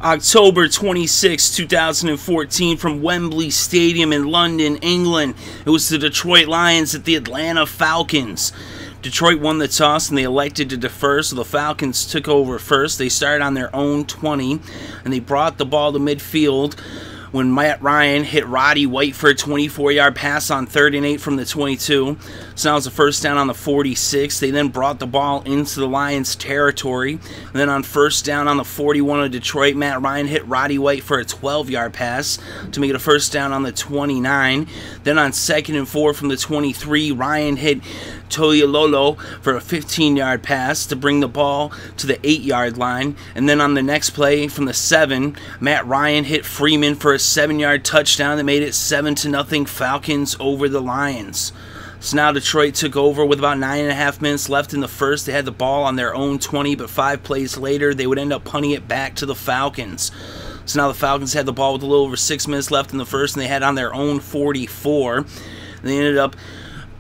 October 26, 2014, from Wembley Stadium in London, England. It was the Detroit Lions at the Atlanta Falcons. Detroit won the toss and they elected to defer, so the Falcons took over first. They started on their own 20, and they brought the ball to midfield when Matt Ryan hit Roddy White for a 24-yard pass on 3rd and 8 from the 22. So now it's a first down on the 46. They then brought the ball into the Lions' territory. And then on first down on the 41 of Detroit, Matt Ryan hit Roddy White for a 12-yard pass to make it a first down on the 29. Then on 2nd and 4 from the 23, Ryan hit Toyololo for a 15-yard pass to bring the ball to the 8-yard line. And then on the next play from the 7, Matt Ryan hit Freeman for a 7-yard touchdown that made it 7-0 Falcons over the Lions. So now Detroit took over with about 9.5 minutes left in the first. They had the ball on their own 20, but 5 plays later, they would end up punting it back to the Falcons. So now the Falcons had the ball with a little over 6 minutes left in the first, and they had on their own 44. They ended up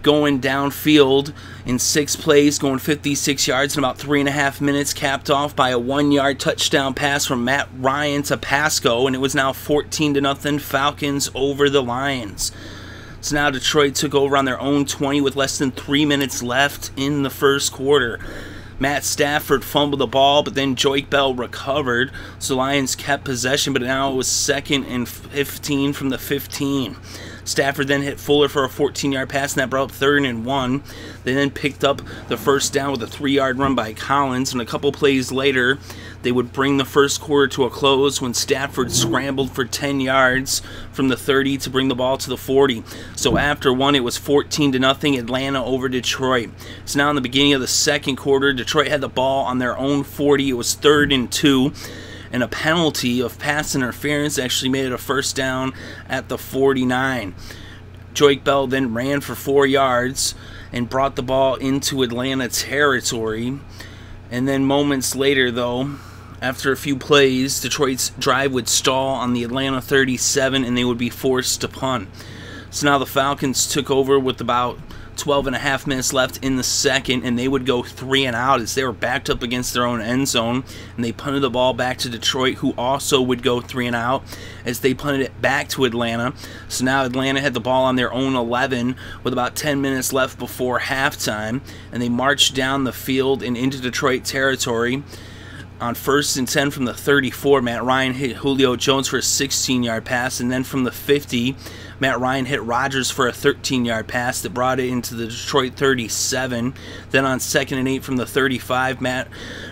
going downfield in 6 plays, going 56 yards in about 3.5 minutes, capped off by a 1-yard touchdown pass from Matt Ryan to Pascoe, and it was now 14-0 Falcons over the Lions. So now Detroit took over on their own 20 with less than 3 minutes left in the first quarter. Matt Stafford fumbled the ball, but then Joyke Bell recovered, so Lions kept possession, but now it was 2nd and 15 from the 15. Stafford then hit Fuller for a 14-yard pass, and that brought up 3rd and 1. They then picked up the first down with a 3-yard run by Collins, and a couple plays later, they would bring the first quarter to a close when Stafford scrambled for 10 yards from the 30 to bring the ball to the 40. So after one, it was 14-0 Atlanta over Detroit. So now in the beginning of the second quarter, Detroit had the ball on their own 40. It was 3rd and 2. And a penalty of pass interference actually made it a first down at the 49. Joyke Bell then ran for 4 yards and brought the ball into Atlanta territory. And then moments later, though, after a few plays, Detroit's drive would stall on the Atlanta 37 and they would be forced to punt. So now the Falcons took over with about 12.5 minutes left in the second, and they would go 3 and out as they were backed up against their own end zone, and they punted the ball back to Detroit, who also would go 3 and out as they punted it back to Atlanta. So now Atlanta had the ball on their own 11 with about 10 minutes left before halftime, and they marched down the field and into Detroit territory. On 1st and 10 from the 34, Matt Ryan hit Julio Jones for a 16-yard pass, and then from the 50, Matt Ryan hit Rodgers for a 13-yard pass that brought it into the Detroit 37. Then on 2nd and 8 from the 35, Matt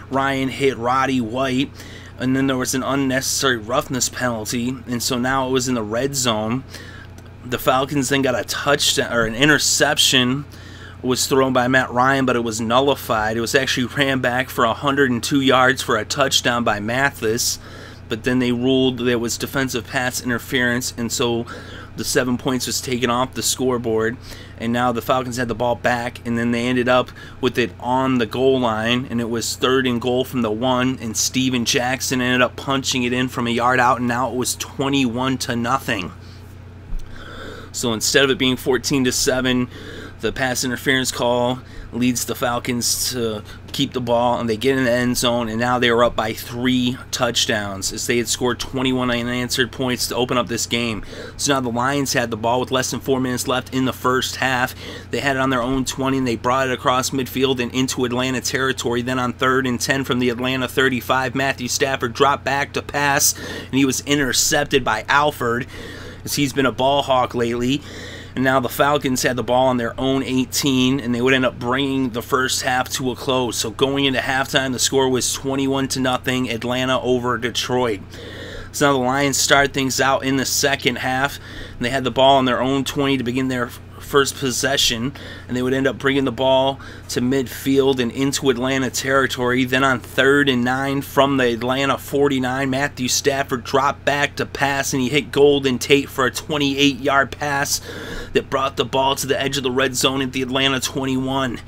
Ryan hit Roddy White, and then there was an unnecessary roughness penalty, and so now it was in the red zone. The Falcons then got a touchdown, or an interception was thrown by Matt Ryan, but it was nullified. It was actually ran back for 102 yards for a touchdown by Mathis, but then they ruled there was defensive pass interference, and so the 7 points was taken off the scoreboard, and now the Falcons had the ball back, and then they ended up with it on the goal line, and it was 3rd and goal from the 1, and Steven Jackson ended up punching it in from a yard out, and now it was 21-0. So instead of it being 14-7, the pass interference call leads the Falcons to keep the ball, and they get in the end zone, and now they are up by 3 touchdowns as they had scored 21 unanswered points to open up this game. So now the Lions had the ball with less than 4 minutes left in the first half. They had it on their own 20, and they brought it across midfield and into Atlanta territory. Then on 3rd and 10 from the Atlanta 35, Matthew Stafford dropped back to pass, and he was intercepted by Alford, as he's been a ball hawk lately. And now the Falcons had the ball on their own 18, and they would end up bringing the first half to a close. So going into halftime, the score was 21-0 Atlanta over Detroit. So now the Lions start things out in the second half, and they had the ball on their own 20 to begin their first possession, and they would end up bringing the ball to midfield and into Atlanta territory. Then on 3rd and 9 from the Atlanta 49, Matthew Stafford dropped back to pass, and he hit Golden Tate for a 28-yard pass that brought the ball to the edge of the red zone at the Atlanta 21.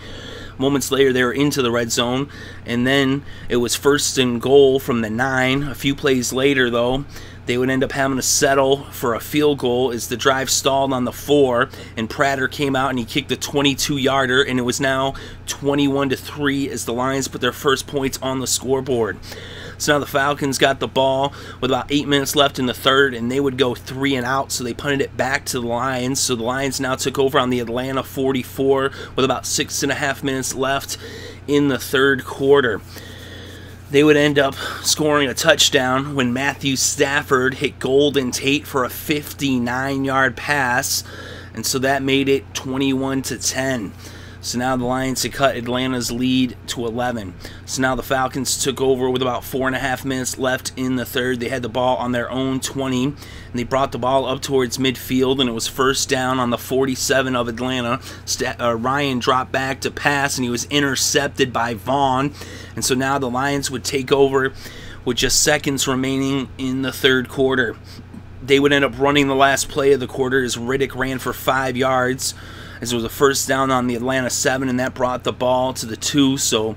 Moments later, they were into the red zone, and then it was 1st and goal from the 9. A few plays later, though, they would end up having to settle for a field goal as the drive stalled on the 4, and Prater came out and he kicked a 22-yarder, and it was now 21-3 as the Lions put their first points on the scoreboard. So now the Falcons got the ball with about 8 minutes left in the third, and they would go 3 and out, so they punted it back to the Lions. So the Lions now took over on the Atlanta 44 with about 6.5 minutes left in the third quarter. They would end up scoring a touchdown when Matthew Stafford hit Tate for a 59-yard pass, and so that made it 21-10. So now the Lions had cut Atlanta's lead to 11. So now the Falcons took over with about 4.5 minutes left in the third. They had the ball on their own 20, and they brought the ball up towards midfield, and it was first down on the 47 of Atlanta. Ryan dropped back to pass, and he was intercepted by Vaughn. And so now the Lions would take over with just seconds remaining in the third quarter. They would end up running the last play of the quarter as Riddick ran for 5 yards. As it was a first down on the Atlanta 7, and that brought the ball to the 2. So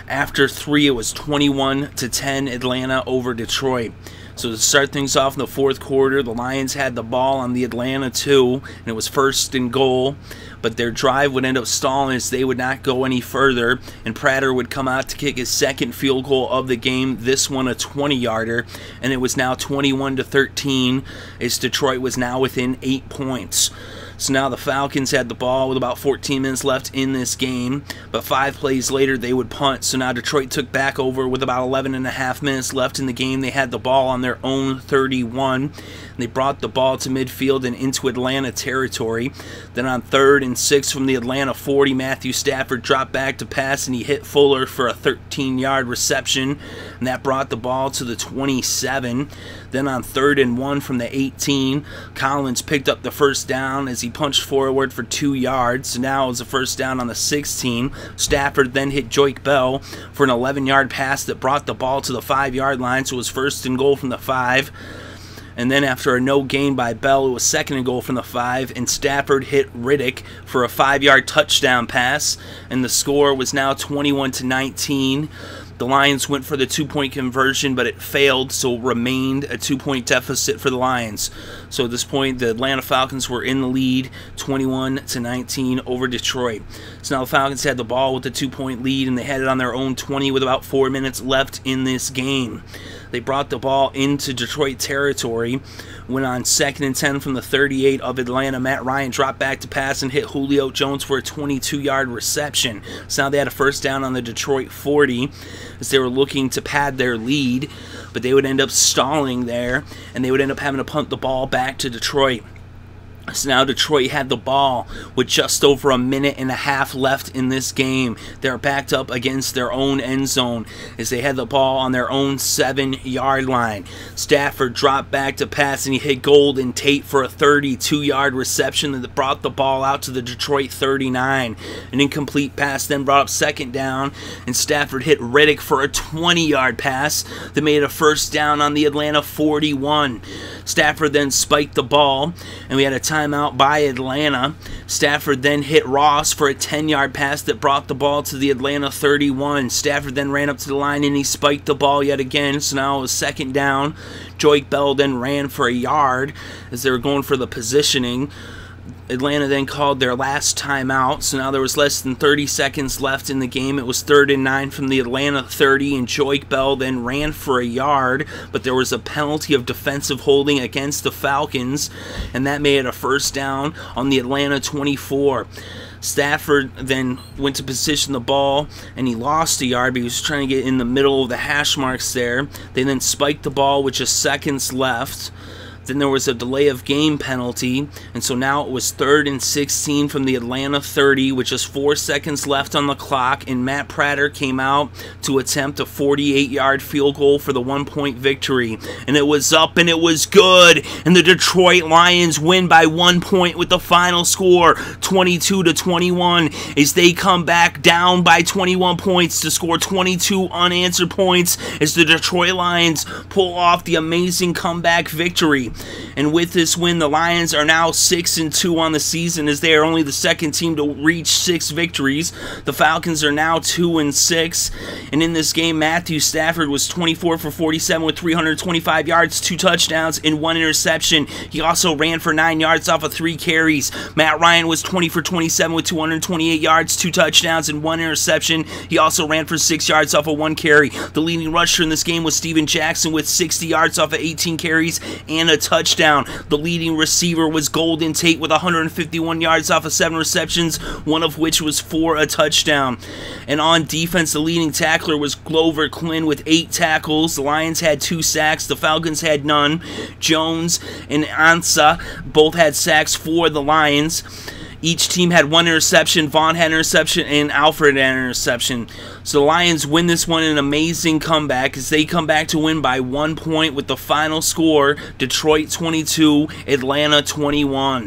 after 3, it was 21-10 Atlanta over Detroit. So to start things off in the fourth quarter, the Lions had the ball on the Atlanta 2, and it was first and goal. But their drive would end up stalling as they would not go any further, and Prater would come out to kick his second field goal of the game, this one a 20-yarder, and it was now 21-13 as Detroit was now within 8 points. So now the Falcons had the ball with about 14 minutes left in this game, but 5 plays later they would punt. So now Detroit took back over with about 11.5 minutes left in the game. They had the ball on their own 31, and they brought the ball to midfield and into Atlanta territory. Then on 3rd and 6 from the Atlanta 40, Matthew Stafford dropped back to pass, and he hit Fuller for a 13-yard reception, and that brought the ball to the 27. Then on 3rd and 1 from the 18, Collins picked up the first down as he punched forward for 2 yards. So now it was a first down on the 16. Stafford then hit Joyke Bell for an 11-yard pass that brought the ball to the 5-yard line, so it was first and goal from the 5. And then after a no gain by Bell, it was second and goal from the 5, and Stafford hit Riddick for a 5-yard touchdown pass, and the score was now 21-19. The Lions went for the 2-point conversion, but it failed, so it remained a 2-point deficit for the Lions. So at this point, the Atlanta Falcons were in the lead, 21-19 over Detroit. So now the Falcons had the ball with the 2-point lead, and they had it on their own 20 with about 4 minutes left in this game. They brought the ball into Detroit territory. Went on 2nd and 10 from the 38 of Atlanta. Matt Ryan dropped back to pass and hit Julio Jones for a 22-yard reception. So now they had a first down on the Detroit 40 as they were looking to pad their lead, but they would end up stalling there, and they would end up having to punt the ball back to Detroit. So now Detroit had the ball with just over a minute and a half left in this game. They're backed up against their own end zone as they had the ball on their own 7-yard line. Stafford dropped back to pass, and he hit Tate for a 32-yard reception that brought the ball out to the Detroit 39. An incomplete pass then brought up second down, and Stafford hit Riddick for a 20-yard pass that made a first down on the Atlanta 41. Stafford then spiked the ball, and we had a timeout by Atlanta. Stafford then hit Ross for a 10-yard pass that brought the ball to the Atlanta 31. Stafford then ran up to the line, and he spiked the ball yet again, so now it was second down. Joyke Bell then ran for a yard as they were going for the positioning. Atlanta then called their last timeout, so now there was less than 30 seconds left in the game. It was 3rd and 9 from the Atlanta 30, and Joyke Bell then ran for a yard, but there was a penalty of defensive holding against the Falcons, and that made it a first down on the Atlanta 24. Stafford then went to position the ball, and he lost a yard, but he was trying to get in the middle of the hash marks there. They then spiked the ball with just seconds left. Then there was a delay of game penalty, and so now it was 3rd and 16 from the Atlanta 30 with just 4 seconds left on the clock, and Matt Prater came out to attempt a 48-yard field goal for the 1-point victory. And it was up, and it was good, and the Detroit Lions win by 1 point with the final score 22-21 as they come back down by 21 points to score 22 unanswered points as the Detroit Lions pull off the amazing comeback victory. And with this win, the Lions are now 6-2 on the season, as they are only the second team to reach 6 victories. The Falcons are now 2-6. And in this game, Matthew Stafford was 24 for 47 with 325 yards, 2 touchdowns, and 1 interception. He also ran for 9 yards off of 3 carries. Matt Ryan was 20 for 27 with 228 yards, 2 touchdowns, and 1 interception. He also ran for 6 yards off of 1 carry. The leading rusher in this game was Steven Jackson with 60 yards off of 18 carries and a touchdown. The leading receiver was Golden Tate with 151 yards off of 7 receptions, one of which was for a touchdown. And on defense, the leading tackler was Glover Quinn with 8 tackles. The Lions had 2 sacks. The Falcons had none. Jones and Ansah both had sacks for the Lions. Each team had 1 interception. Vaughn had an interception and Alfred had an interception. So the Lions win this one in an amazing comeback as they come back to win by 1 point with the final score, Detroit 22, Atlanta 21.